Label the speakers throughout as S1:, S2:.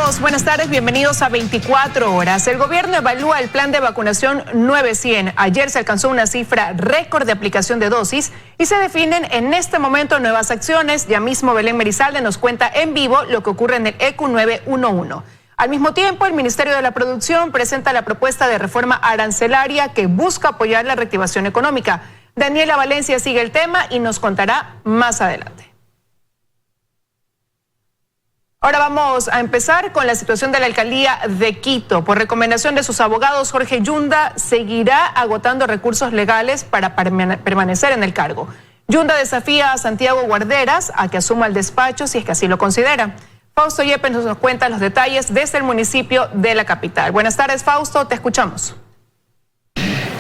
S1: Amigos, buenas tardes, bienvenidos a 24 horas. El gobierno evalúa el plan de vacunación 900. Ayer se alcanzó una cifra récord de aplicación de dosis y se definen en este momento nuevas acciones. Ya mismo Belén Merizalde nos cuenta en vivo lo que ocurre en el ECU 911. Al mismo tiempo, el Ministerio de la Producción presenta la propuesta de reforma arancelaria que busca apoyar la reactivación económica. Daniela Valencia sigue el tema y nos contará más adelante. Ahora vamos a empezar con la situación de la alcaldía de Quito. Por recomendación de sus abogados, Jorge Yunda seguirá agotando recursos legales para permanecer en el cargo. Yunda desafía a Santiago Guarderas a que asuma el despacho si es que así lo considera. Fausto Yepes nos cuenta los detalles desde el municipio de la capital. Buenas tardes, Fausto, te escuchamos.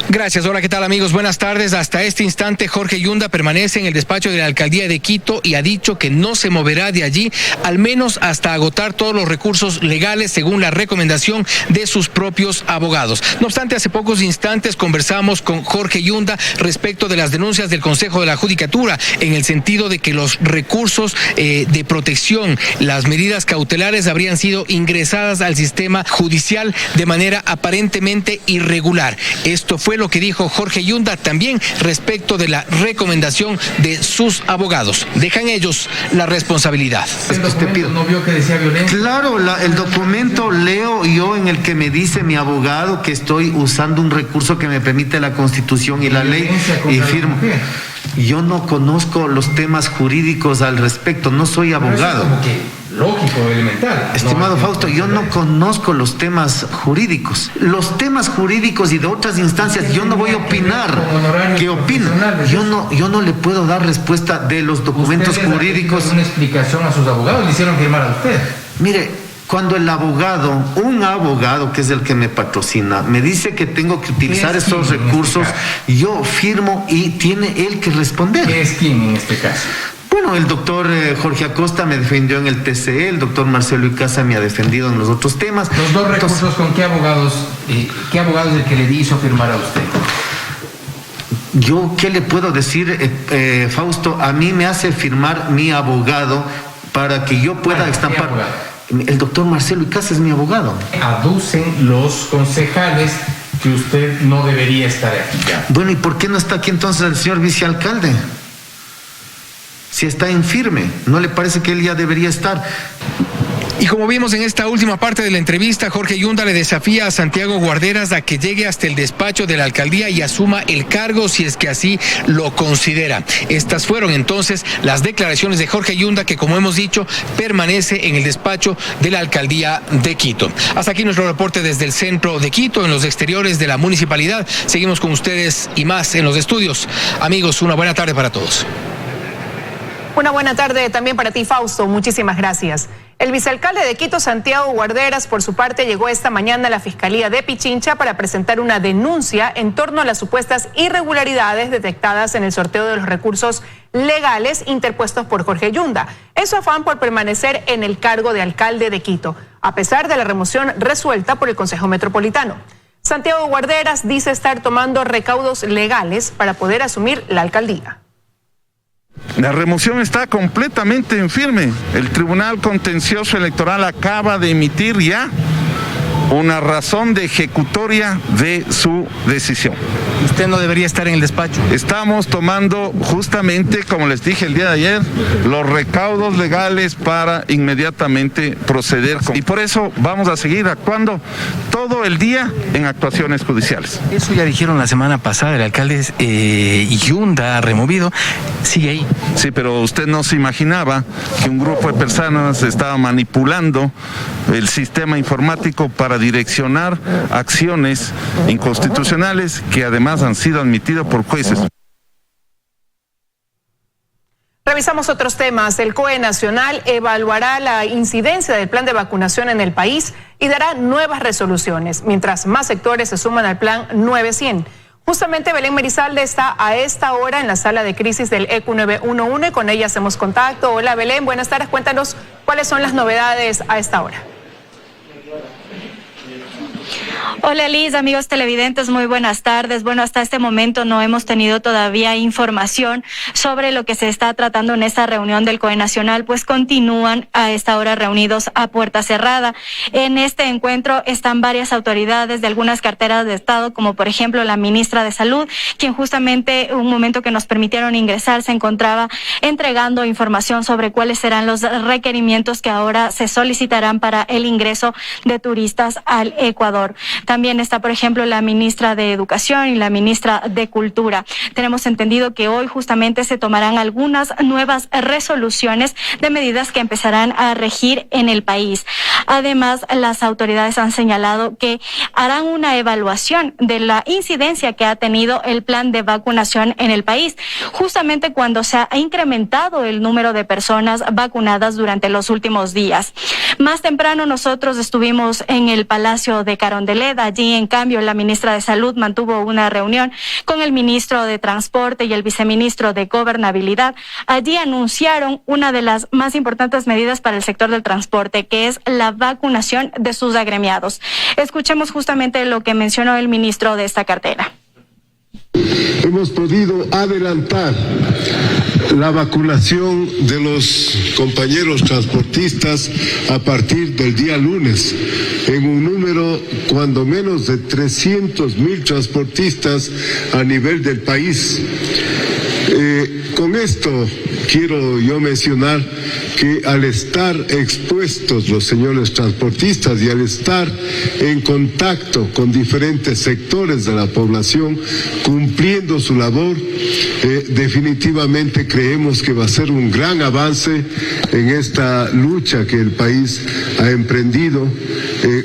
S2: Gracias. Hola, ¿qué tal, amigos? Buenas tardes. Hasta este instante, Jorge Yunda permanece en el despacho de la alcaldía de Quito y ha dicho que no se moverá de allí, al menos hasta agotar todos los recursos legales según la recomendación de sus propios abogados. No obstante, hace pocos instantes conversamos con Jorge Yunda respecto de las denuncias del Consejo de la Judicatura, en el sentido de que los recursos de protección, las medidas cautelares habrían sido ingresadas al sistema judicial de manera aparentemente irregular. Esto fue lo que dijo Jorge Yunda también respecto de la recomendación de sus abogados. Dejan ellos la responsabilidad.
S3: ¿No vio que decía violencia? Claro, el documento leo yo en el que me dice mi abogado que estoy usando un recurso que me permite la Constitución y la ley y firmo. Yo no conozco los temas jurídicos al respecto, no soy abogado.
S4: Lógico, elemental.
S3: Estimado Fausto, yo no conozco los temas jurídicos. Los temas jurídicos y de otras instancias, yo no voy a opinar. ¿Qué opino? Yo no le puedo dar respuesta de los documentos jurídicos.
S4: ¿Una explicación a sus abogados? ¿Le hicieron firmar a usted?
S3: Mire, cuando el abogado, un abogado que es el que me patrocina, me dice que tengo que utilizar estos recursos, yo firmo y tiene él que responder.
S4: ¿Qué es quién en este caso?
S3: Bueno, el doctor Jorge Acosta me defendió en el TCE, el doctor Marcelo Icaza me ha defendido en los otros temas.
S4: Los dos recursos, ¿con qué abogados es el que le hizo firmar a usted?
S3: Yo, ¿qué le puedo decir, Fausto? A mí me hace firmar mi abogado para que yo pueda estampar. El doctor Marcelo Icaza es mi abogado.
S4: Aducen los concejales que usted no debería estar aquí ya.
S3: Bueno, ¿y por qué no está aquí entonces el señor vicealcalde? Si está en firme, ¿no le parece que él ya debería estar?
S2: Y como vimos en esta última parte de la entrevista, Jorge Yunda le desafía a Santiago Guarderas a que llegue hasta el despacho de la alcaldía y asuma el cargo si es que así lo considera. Estas fueron entonces las declaraciones de Jorge Yunda, que, como hemos dicho, permanece en el despacho de la alcaldía de Quito. Hasta aquí nuestro reporte desde el centro de Quito, en los exteriores de la municipalidad. Seguimos con ustedes y más en los estudios. Amigos, una buena tarde para todos.
S1: Una buena tarde también para ti, Fausto. Muchísimas gracias. El vicealcalde de Quito, Santiago Guarderas, por su parte, llegó esta mañana a la Fiscalía de Pichincha para presentar una denuncia en torno a las supuestas irregularidades detectadas en el sorteo de los recursos legales interpuestos por Jorge Yunda, en su afán por permanecer en el cargo de alcalde de Quito, a pesar de la remoción resuelta por el Consejo Metropolitano. Santiago Guarderas dice estar tomando recaudos legales para poder asumir la alcaldía.
S5: La remoción está completamente en firme. El Tribunal Contencioso Electoral acaba de emitir ya una razón de ejecutoria de su decisión.
S2: ¿Usted no debería estar en el despacho?
S5: Estamos tomando justamente, como les dije el día de ayer, los recaudos legales para inmediatamente proceder. Y por eso vamos a seguir actuando todo el día en actuaciones judiciales.
S2: Eso ya dijeron la semana pasada, el alcalde Yunda removido, sigue ahí.
S5: Sí, pero usted no se imaginaba que un grupo de personas estaba manipulando el sistema informático para direccionar acciones inconstitucionales que además han sido admitidas por jueces.
S1: Revisamos otros temas. El COE Nacional evaluará la incidencia del plan de vacunación en el país y dará nuevas resoluciones, mientras más sectores se suman al plan 900. Justamente Belén Merizalde está a esta hora en la sala de crisis del ECU 911 y con ella hacemos contacto. Hola Belén, buenas tardes. Cuéntanos cuáles son las novedades a esta hora.
S6: Hola Liz, amigos televidentes, muy buenas tardes. Bueno, hasta este momento no hemos tenido todavía información sobre lo que se está tratando en esta reunión del COE Nacional, pues continúan a esta hora reunidos a puerta cerrada. En este encuentro están varias autoridades de algunas carteras de Estado, como por ejemplo la ministra de Salud, quien justamente un momento que nos permitieron ingresar se encontraba entregando información sobre cuáles serán los requerimientos que ahora se solicitarán para el ingreso de turistas al Ecuador. También está, por ejemplo, la ministra de Educación y la ministra de Cultura. Tenemos entendido que hoy justamente se tomarán algunas nuevas resoluciones de medidas que empezarán a regir en el país. Además, las autoridades han señalado que harán una evaluación de la incidencia que ha tenido el plan de vacunación en el país, justamente cuando se ha incrementado el número de personas vacunadas durante los últimos días. Más temprano nosotros estuvimos en el Palacio de Carondelet. Allí, en cambio, la ministra de Salud mantuvo una reunión con el ministro de Transporte y el viceministro de Gobernabilidad. Allí anunciaron una de las más importantes medidas para el sector del transporte, que es la vacunación de sus agremiados. Escuchemos justamente lo que mencionó el ministro de esta cartera.
S7: Hemos podido adelantar la vacunación de los compañeros transportistas a partir del día lunes, en un número cuando menos de 300,000 transportistas a nivel del país. Con esto quiero yo mencionar que al estar expuestos los señores transportistas y al estar en contacto con diferentes sectores de la población, cumpliendo su labor, definitivamente creemos que va a ser un gran avance en esta lucha que el país ha emprendido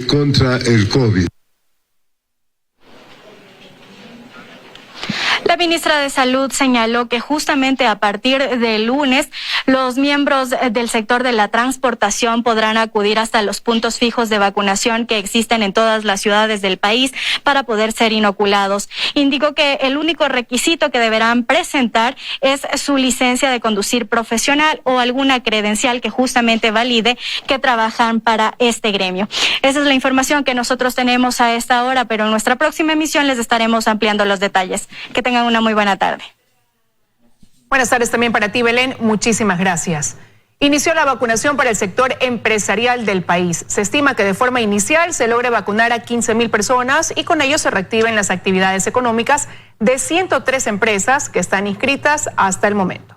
S7: contra el COVID.
S6: La ministra de Salud señaló que justamente a partir del lunes los miembros del sector de la transportación podrán acudir hasta los puntos fijos de vacunación que existen en todas las ciudades del país para poder ser inoculados. Indicó que el único requisito que deberán presentar es su licencia de conducir profesional o alguna credencial que justamente valide que trabajan para este gremio. Esa es la información que nosotros tenemos a esta hora, pero en nuestra próxima emisión les estaremos ampliando los detalles. Que tengan una muy buena tarde.
S1: Buenas tardes también para ti, Belén. Muchísimas gracias. Inició la vacunación para el sector empresarial del país. Se estima que de forma inicial se logre vacunar a 15,000 personas y con ello se reactiven las actividades económicas de 103 empresas que están inscritas hasta el momento.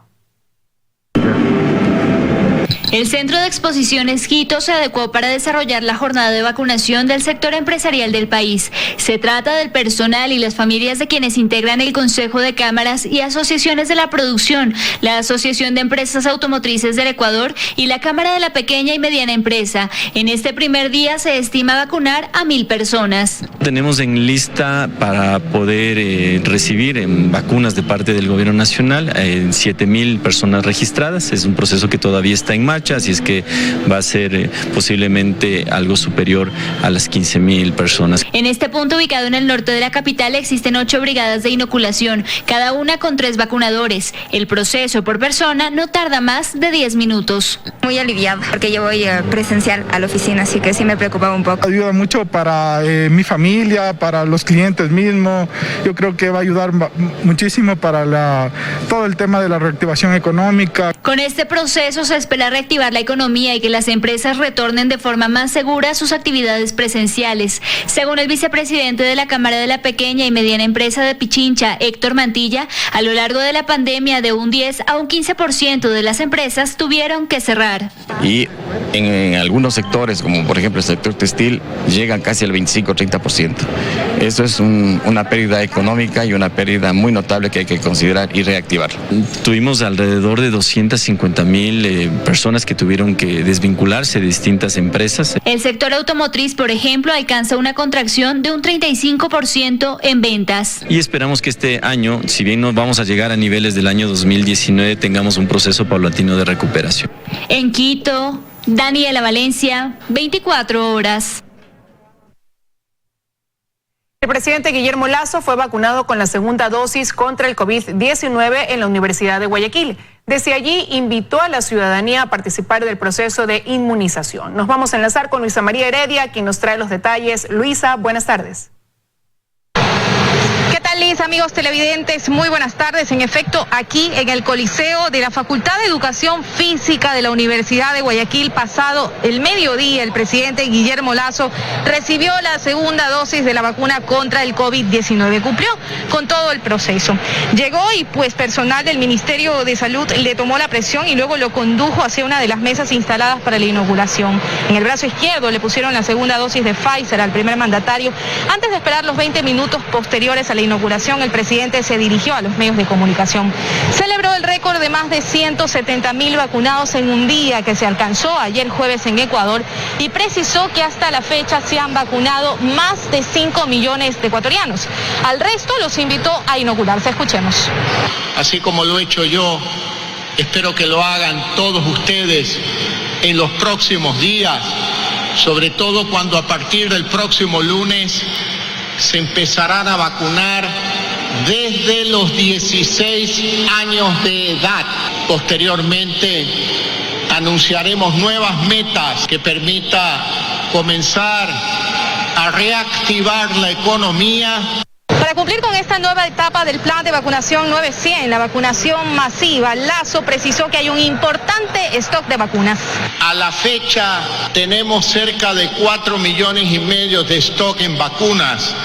S8: El Centro de Exposiciones Quito se adecuó para desarrollar la jornada de vacunación del sector empresarial del país. Se trata del personal y las familias de quienes integran el Consejo de Cámaras y Asociaciones de la Producción, la Asociación de Empresas Automotrices del Ecuador y la Cámara de la Pequeña y Mediana Empresa. En este primer día se estima vacunar a 1,000 personas.
S9: Tenemos en lista para poder recibir vacunas de parte del Gobierno Nacional 7,000 personas registradas. Es un proceso que todavía está en marcha, así es que va a ser posiblemente algo superior a las 15,000 personas.
S8: En este punto, ubicado en el norte de la capital, existen 8 brigadas de inoculación, cada una con 3 vacunadores. El proceso por persona no tarda más de 10 minutos.
S10: Muy aliviado, porque yo voy presencial a la oficina, así que sí me preocupaba un poco.
S11: Ayuda mucho para mi familia, para los clientes mismos. Yo creo que va a ayudar muchísimo para todo el tema de la reactivación económica.
S8: Con este proceso se espera reactivar la economía y que las empresas retornen de forma más segura a sus actividades presenciales. Según el vicepresidente de la Cámara de la Pequeña y Mediana Empresa de Pichincha, Héctor Mantilla, a lo largo de la pandemia de un 10 a un 15% de las empresas tuvieron que cerrar.
S12: Y en algunos sectores, como por ejemplo el sector textil, llegan casi al 25-30%. Eso es una pérdida económica y una pérdida muy notable que hay que considerar y reactivar.
S9: Tuvimos alrededor de 250,000 personas que tuvieron que desvincularse de distintas empresas.
S8: El sector automotriz, por ejemplo, alcanza una contracción de un 35% en ventas.
S9: Y esperamos que este año, si bien no vamos a llegar a niveles del año 2019, tengamos un proceso paulatino de recuperación.
S8: En Quito, Daniela Valencia, 24 horas.
S1: El presidente Guillermo Lasso fue vacunado con la segunda dosis contra el COVID-19 en la Universidad de Guayaquil. Desde allí invitó a la ciudadanía a participar del proceso de inmunización. Nos vamos a enlazar con Luisa María Heredia, quien nos trae los detalles. Luisa, buenas tardes.
S13: ¿Qué tal, Liz? Amigos televidentes, muy buenas tardes. En efecto, aquí en el Coliseo de la Facultad de Educación Física de la Universidad de Guayaquil, pasado el mediodía, el presidente Guillermo Lasso recibió la segunda dosis de la vacuna contra el COVID-19. Cumplió con todo el proceso. Llegó y pues personal del Ministerio de Salud le tomó la presión y luego lo condujo hacia una de las mesas instaladas para la inauguración. En el brazo izquierdo le pusieron la segunda dosis de Pfizer al primer mandatario. Antes de esperar los 20 minutos posteriores a la inauguración, el presidente se dirigió a los medios de comunicación. Celebró el récord de más de 170.000 vacunados en un día que se alcanzó ayer jueves en Ecuador y precisó que hasta la fecha se han vacunado más de 5 millones de ecuatorianos. Al resto los invitó a inocularse. Escuchemos.
S14: Así como lo he hecho yo, espero que lo hagan todos ustedes en los próximos días, sobre todo cuando a partir del próximo lunes se empezarán a vacunar desde los 16 años de edad. Posteriormente anunciaremos nuevas metas que permita comenzar a reactivar la economía.
S13: Para cumplir con esta nueva etapa del plan de vacunación 900, la vacunación masiva, Lasso precisó que hay un importante stock de vacunas.
S14: A la fecha tenemos cerca de 4,5 millones de stock en vacunas,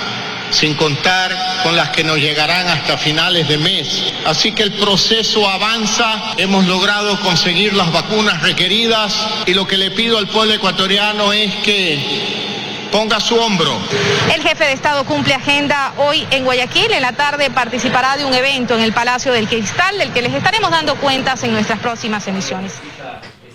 S14: sin contar con las que nos llegarán hasta finales de mes. Así que el proceso avanza, hemos logrado conseguir las vacunas requeridas y lo que le pido al pueblo ecuatoriano es que ponga su hombro.
S13: El jefe de Estado cumple agenda hoy en Guayaquil. En la tarde participará de un evento en el Palacio del Cristal, del que les estaremos dando cuentas en nuestras próximas emisiones.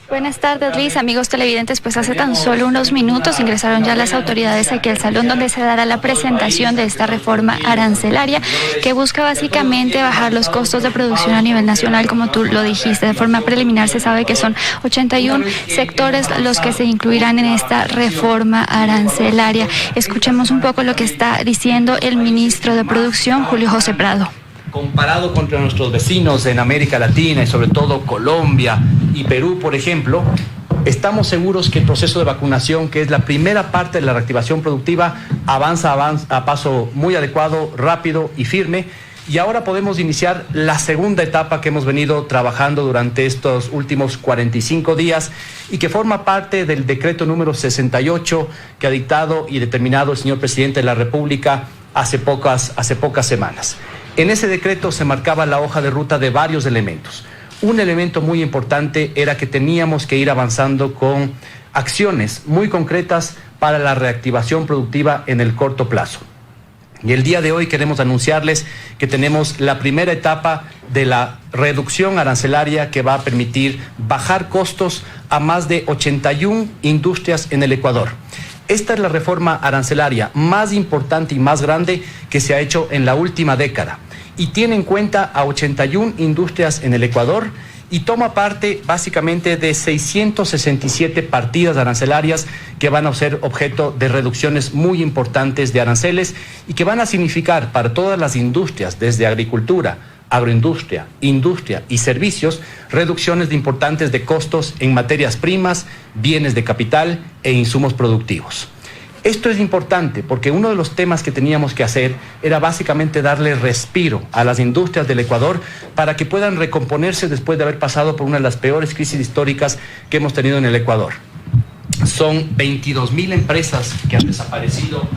S6: Buenas tardes, Liz. Amigos televidentes, pues hace tan solo unos minutos ingresaron ya las autoridades aquí al salón donde se dará la presentación de esta reforma arancelaria que busca básicamente bajar los costos de producción a nivel nacional, como tú lo dijiste. De forma preliminar se sabe que son 81 sectores los que se incluirán en esta reforma arancelaria. Escuchemos un poco lo que está diciendo el ministro de Producción, Julio José Prado.
S15: Comparado contra nuestros vecinos en América Latina y sobre todo Colombia y Perú, por ejemplo, estamos seguros que el proceso de vacunación, que es la primera parte de la reactivación productiva, avanza a paso muy adecuado, rápido y firme. Y ahora podemos iniciar la segunda etapa que hemos venido trabajando durante estos últimos 45 días y que forma parte del decreto número 68 que ha dictado y determinado el señor presidente de la República hace pocas semanas. En ese decreto se marcaba la hoja de ruta de varios elementos. Un elemento muy importante era que teníamos que ir avanzando con acciones muy concretas para la reactivación productiva en el corto plazo. Y el día de hoy queremos anunciarles que tenemos la primera etapa de la reducción arancelaria que va a permitir bajar costos a más de 81 industrias en el Ecuador. Esta es la reforma arancelaria más importante y más grande que se ha hecho en la última década y tiene en cuenta a 81 industrias en el Ecuador y toma parte básicamente de 667 partidas arancelarias que van a ser objeto de reducciones muy importantes de aranceles y que van a significar para todas las industrias, desde agricultura, agroindustria, industria y servicios, reducciones importantes de costos en materias primas, bienes de capital e insumos productivos. Esto es importante porque uno de los temas que teníamos que hacer era básicamente darle respiro a las industrias del Ecuador para que puedan recomponerse después de haber pasado por una de las peores crisis históricas que hemos tenido en el Ecuador. Son 22.000 empresas que han desaparecido.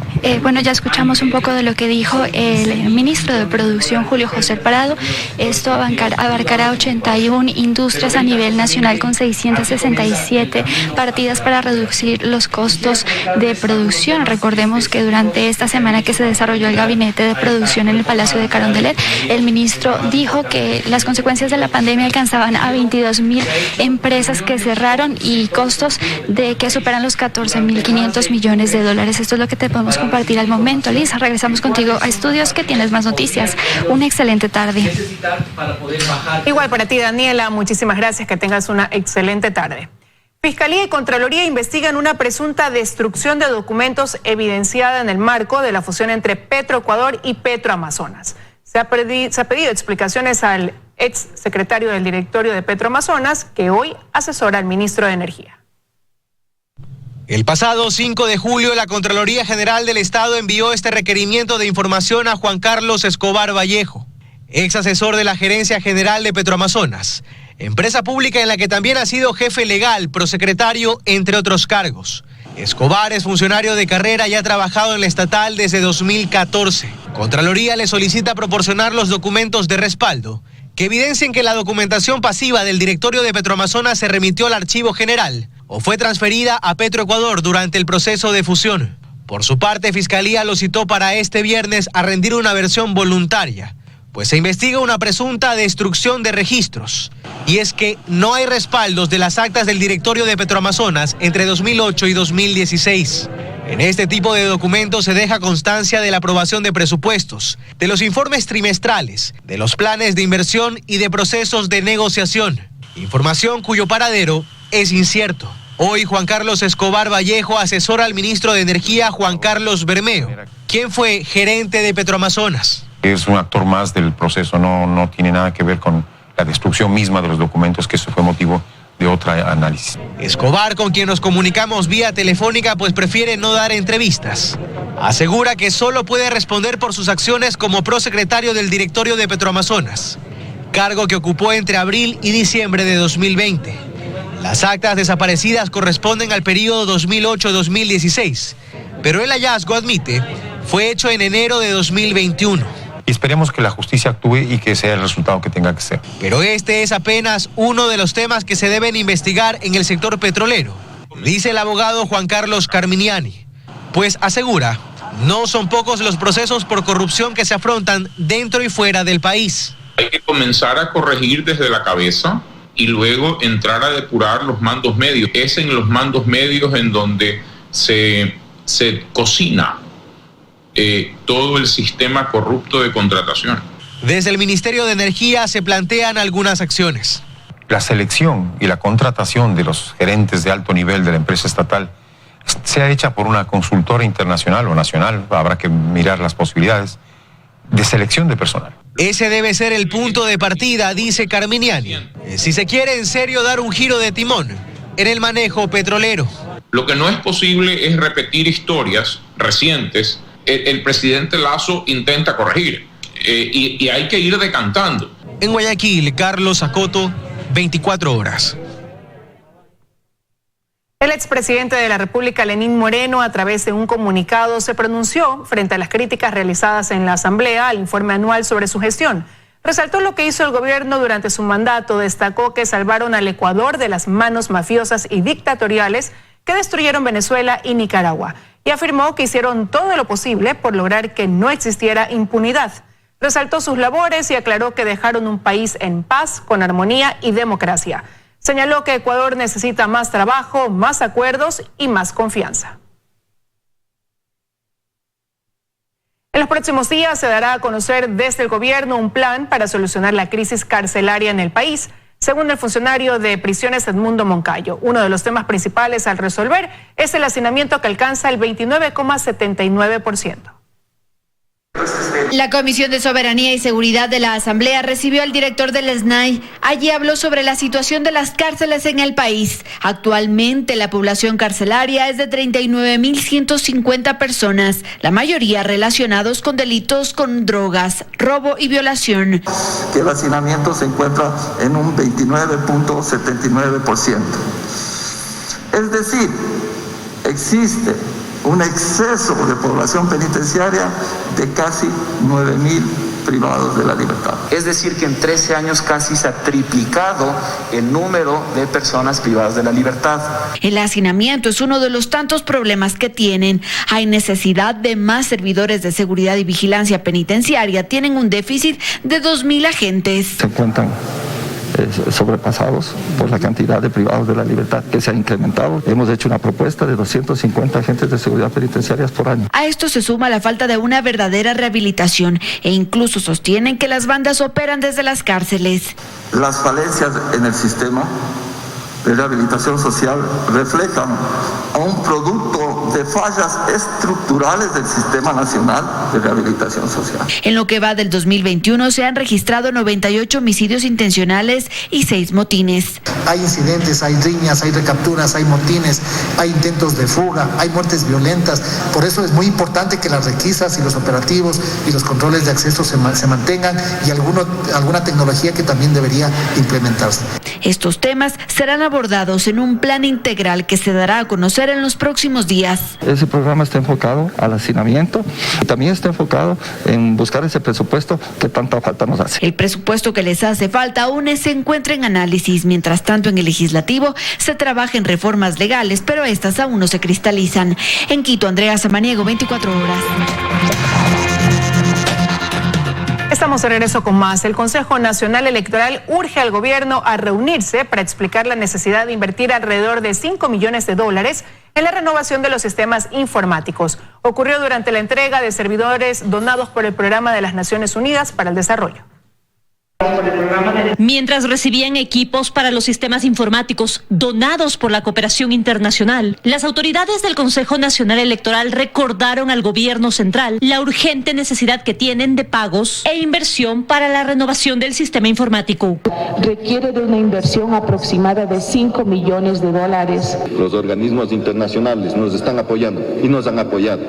S6: Bueno, ya escuchamos un poco de lo que dijo el ministro de Producción, Julio José Prado. Esto abarcará 81 industrias a nivel nacional con 667 partidas para reducir los costos de producción. Recordemos que durante esta semana que se desarrolló el gabinete de producción en el Palacio de Carondelet, el ministro dijo que las consecuencias de la pandemia alcanzaban a 22.000 empresas que cerraron y costos de que superan los 14.500 millones de dólares. Esto es lo que te podemos compartir al momento. Lisa, regresamos contigo a estudios que tienes más noticias. Una excelente tarde.
S1: Igual para ti, Daniela, muchísimas gracias, que tengas una excelente tarde. Fiscalía y Contraloría investigan una presunta destrucción de documentos evidenciada en el marco de la fusión entre Petroecuador y Petroamazonas. Se ha pedido explicaciones al ex secretario del directorio de Petroamazonas, que hoy asesora al ministro de Energía.
S16: El pasado 5 de julio, la Contraloría General del Estado envió este requerimiento de información a Juan Carlos Escobar Vallejo, ex asesor de la Gerencia General de Petroamazonas, empresa pública en la que también ha sido jefe legal, prosecretario, entre otros cargos. Escobar es funcionario de carrera y ha trabajado en la estatal desde 2014. Contraloría le solicita proporcionar los documentos de respaldo que evidencien que la documentación pasiva del directorio de Petroamazonas se remitió al Archivo General o fue transferida a Petroecuador durante el proceso de fusión. Por su parte, Fiscalía lo citó para este viernes a rendir una versión voluntaria, pues se investiga una presunta destrucción de registros. Y es que no hay respaldos de las actas del directorio de Petroamazonas entre 2008 y 2016. En este tipo de documentos se deja constancia de la aprobación de presupuestos, de los informes trimestrales, de los planes de inversión y de procesos de negociación. Información cuyo paradero es incierto. Hoy Juan Carlos Escobar Vallejo asesora al ministro de Energía Juan Carlos Bermeo, quien fue gerente de Petroamazonas.
S17: Es un actor más del proceso, no tiene nada que ver con la destrucción misma de los documentos, que eso fue motivo de otro análisis.
S16: Escobar, con quien nos comunicamos vía telefónica, pues prefiere no dar entrevistas. Asegura que solo puede responder por sus acciones como prosecretario del directorio de Petroamazonas, cargo que ocupó entre abril y diciembre de 2020. Las actas desaparecidas corresponden al periodo 2008-2016, pero el hallazgo, admite, fue hecho en enero de 2021.
S17: Y esperemos que la justicia actúe y que sea el resultado que tenga que ser.
S16: Pero este es apenas uno de los temas que se deben investigar en el sector petrolero, dice el abogado Juan Carlos Carminiani, pues asegura, no son pocos los procesos por corrupción que se afrontan dentro y fuera del país.
S18: Hay que comenzar a corregir desde la cabeza y luego entrar a depurar los mandos medios. Es en los mandos medios en donde se cocina todo el sistema corrupto de contratación.
S16: Desde el Ministerio de Energía se plantean algunas acciones.
S17: La selección y la contratación de los gerentes de alto nivel de la empresa estatal sea hecha por una consultora internacional o nacional, habrá que mirar las posibilidades de selección de personal.
S16: Ese debe ser el punto de partida, dice Carminiani, si se quiere en serio dar un giro de timón en el manejo petrolero.
S18: Lo que no es posible es repetir historias recientes. El presidente Lasso intenta corregir y hay que ir decantando.
S16: En Guayaquil, Carlos Acoto, 24 horas.
S1: El expresidente de la República, Lenín Moreno, a través de un comunicado, se pronunció frente a las críticas realizadas en la Asamblea al informe anual sobre su gestión. Resaltó lo que hizo el gobierno durante su mandato, destacó que salvaron al Ecuador de las manos mafiosas y dictatoriales que destruyeron Venezuela y Nicaragua, y afirmó que hicieron todo lo posible por lograr que no existiera impunidad. Resaltó sus labores y aclaró que dejaron un país en paz, con armonía y democracia. Señaló que Ecuador necesita más trabajo, más acuerdos y más confianza. En los próximos días se dará a conocer desde el gobierno un plan para solucionar la crisis carcelaria en el país. Según el funcionario de prisiones Edmundo Moncayo, uno de los temas principales al resolver es el hacinamiento que alcanza el 29,79%.
S19: La Comisión de Soberanía y Seguridad de la Asamblea recibió al director del SNAI. Allí habló sobre la situación de las cárceles en el país. Actualmente la población carcelaria es de 39.150 personas, la mayoría relacionados con delitos con drogas, robo y violación.
S20: Que el hacinamiento se encuentra en un 29,79%. Es decir, existe un exceso de población penitenciaria de casi 9.000 privados de la libertad.
S21: Es decir, que en 13 años casi se ha triplicado el número de personas privadas de la libertad.
S19: El hacinamiento es uno de los tantos problemas que tienen. Hay necesidad de más servidores de seguridad y vigilancia penitenciaria. Tienen un déficit de 2.000 agentes.
S20: Se encuentran sobrepasados por la cantidad de privados de la libertad que se ha incrementado. Hemos hecho una propuesta de 250 agentes de seguridad penitenciarias por año.
S19: A esto se suma la falta de una verdadera rehabilitación e incluso sostienen que las bandas operan desde las cárceles.
S20: Las falencias en el sistema de rehabilitación social reflejan a un producto de fallas estructurales del Sistema Nacional de Rehabilitación Social.
S19: En lo que va del 2021 se han registrado 98 homicidios intencionales y 6 motines.
S4: Hay incidentes, hay riñas, hay recapturas, hay motines, hay intentos de fuga, hay muertes violentas. Por eso es muy importante que las requisas y los operativos y los controles de acceso se mantengan y alguna tecnología que también debería implementarse.
S19: Estos temas serán abordados en un plan integral que se dará a conocer en los próximos días.
S22: Ese programa está enfocado al hacinamiento y también está enfocado en buscar ese presupuesto que tanta falta nos hace.
S19: El presupuesto que les hace falta aún se encuentra en análisis. Mientras tanto, en el legislativo se trabaja en reformas legales, pero estas aún no se cristalizan. En Quito, Andrea Samaniego, 24 horas.
S1: Estamos de regreso con más. El Consejo Nacional Electoral urge al gobierno a reunirse para explicar la necesidad de invertir alrededor de $5 millones en la renovación de los sistemas informáticos. Ocurrió durante la entrega de servidores donados por el Programa de las Naciones Unidas para el Desarrollo.
S23: Mientras recibían equipos para los sistemas informáticos donados por la cooperación internacional, las autoridades del Consejo Nacional Electoral recordaron al gobierno central la urgente necesidad que tienen de pagos e inversión para la renovación del sistema informático.
S24: Requiere de una inversión aproximada de $5 millones.
S25: Los organismos internacionales nos están apoyando y nos han apoyado.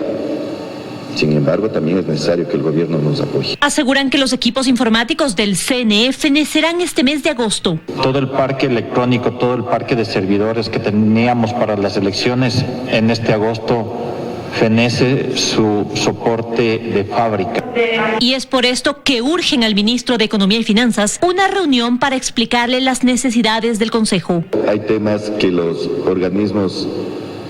S25: Sin embargo, también es necesario que el gobierno nos apoye.
S23: Aseguran que los equipos informáticos del CNE fenecerán este mes de agosto.
S26: Todo el parque electrónico, todo el parque de servidores que teníamos para las elecciones en este agosto fenece su soporte de fábrica.
S23: Y es por esto que urgen al ministro de Economía y Finanzas una reunión para explicarle las necesidades del Consejo.
S25: Hay temas que los organismos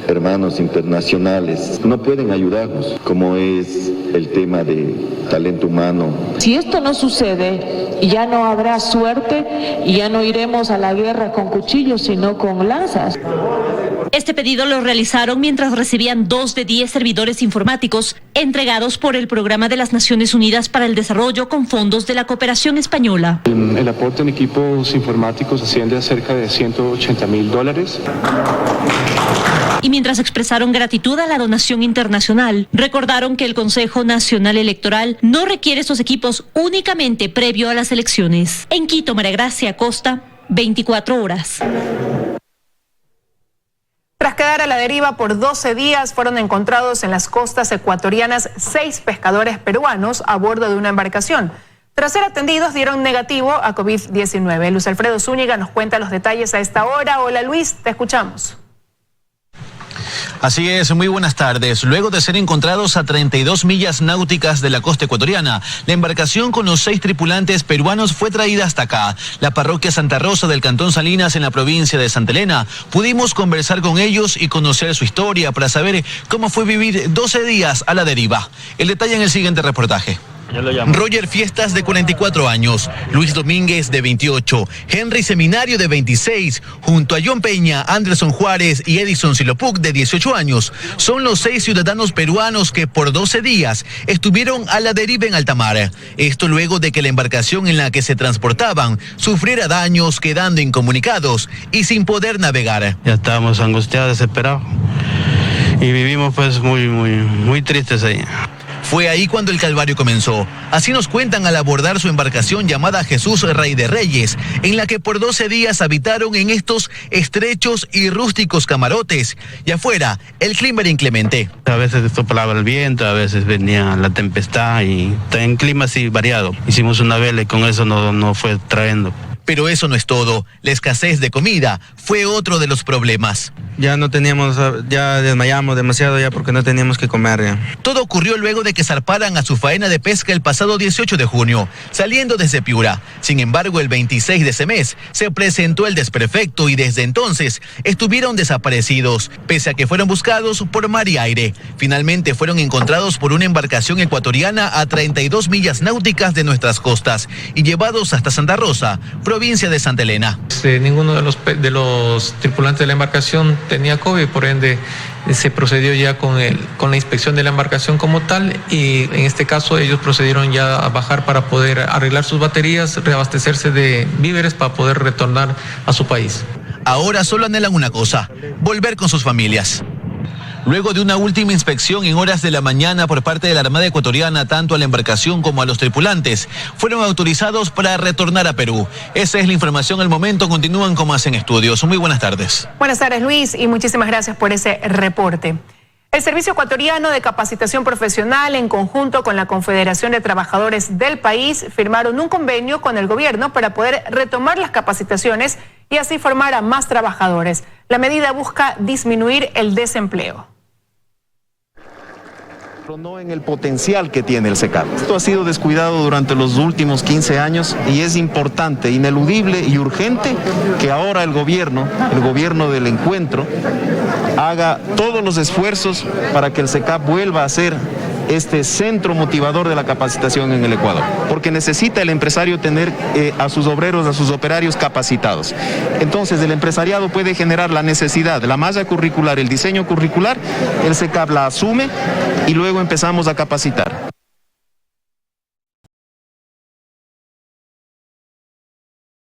S25: hermanos internacionales no pueden ayudarnos, como es el tema de talento humano.
S24: Si esto no sucede, ya no habrá suerte y ya no iremos a la guerra con cuchillos, sino con lanzas.
S23: Este pedido lo realizaron mientras recibían 2 de 10 servidores informáticos entregados por el Programa de las Naciones Unidas para el Desarrollo con fondos de la cooperación española.
S27: El aporte en equipos informáticos asciende a cerca de $180,000.
S23: Y mientras expresaron gratitud a la donación internacional, recordaron que el Consejo Nacional Electoral no requiere estos equipos únicamente previo a las elecciones. En Quito, María Gracia Costa, 24 horas.
S1: Tras quedar a la deriva por 12 días, fueron encontrados en las costas ecuatorianas 6 pescadores peruanos a bordo de una embarcación. Tras ser atendidos, dieron negativo a COVID-19. Luis Alfredo Zúñiga nos cuenta los detalles a esta hora. Hola Luis, te escuchamos.
S28: Así es, muy buenas tardes. Luego de ser encontrados a 32 millas náuticas de la costa ecuatoriana, la embarcación con los 6 tripulantes peruanos fue traída hasta acá, la parroquia Santa Rosa del Cantón Salinas en la provincia de Santa Elena. Pudimos conversar con ellos y conocer su historia para saber cómo fue vivir 12 días a la deriva. El detalle en el siguiente reportaje. Roger Fiestas, de 44 años, Luis Domínguez, de 28, Henry Seminario, de 26, junto a John Peña, Anderson Juárez y Edison Silopuc, de 18 años. Son los 6 ciudadanos peruanos que por 12 días estuvieron a la deriva en alta mar. Esto luego de que la embarcación en la que se transportaban sufriera daños, quedando incomunicados y sin poder navegar.
S29: Ya estábamos angustiados, desesperados y vivimos pues muy tristes ahí.
S28: Fue ahí cuando el calvario comenzó. Así nos cuentan al abordar su embarcación llamada Jesús Rey de Reyes, en la que por 12 días habitaron en estos estrechos y rústicos camarotes. Y afuera, el clima era inclemente.
S29: A veces soplaba el viento, a veces venía la tempestad y en clima así variado. Hicimos una vela y con eso no fue trayendo.
S28: Pero eso no es todo. La escasez de comida fue otro de los problemas.
S29: Ya desmayamos demasiado ya porque no teníamos que comer ya.
S28: Todo ocurrió luego de que zarparan a su faena de pesca el pasado 18 de junio, saliendo desde Piura. Sin embargo, el 26 de ese mes se presentó el desperfecto y desde entonces estuvieron desaparecidos, pese a que fueron buscados por mar y aire. Finalmente fueron encontrados por una embarcación ecuatoriana a 32 millas náuticas de nuestras costas y llevados hasta Santa Rosa, provincia de Santa Elena.
S30: Ninguno de los tripulantes de la embarcación tenía COVID, por ende se procedió ya con la inspección de la embarcación como tal y en este caso ellos procedieron ya a bajar para poder arreglar sus baterías, reabastecerse de víveres para poder retornar a su país.
S28: Ahora solo anhelan una cosa: volver con sus familias. Luego de una última inspección en horas de la mañana por parte de la Armada Ecuatoriana, tanto a la embarcación como a los tripulantes fueron autorizados para retornar a Perú. Esa es la información al momento. Continúan con más en estudios. Muy buenas tardes.
S1: Buenas tardes, Luis, y muchísimas gracias por ese reporte. El Servicio Ecuatoriano de Capacitación Profesional, en conjunto con la Confederación de Trabajadores del país, firmaron un convenio con el gobierno para poder retomar las capacitaciones y así formar a más trabajadores. La medida busca disminuir el desempleo.
S2: No en el potencial que tiene el SECAP. Esto ha sido descuidado durante los últimos 15 años y es importante, ineludible y urgente que ahora el gobierno del encuentro, haga todos los esfuerzos para que el SECAP vuelva a ser este centro motivador de la capacitación en el Ecuador, porque necesita el empresario tener a sus obreros, a sus operarios capacitados. Entonces el empresariado puede generar la necesidad, la malla curricular, el diseño curricular, el SECAP la asume y luego empezamos a capacitar.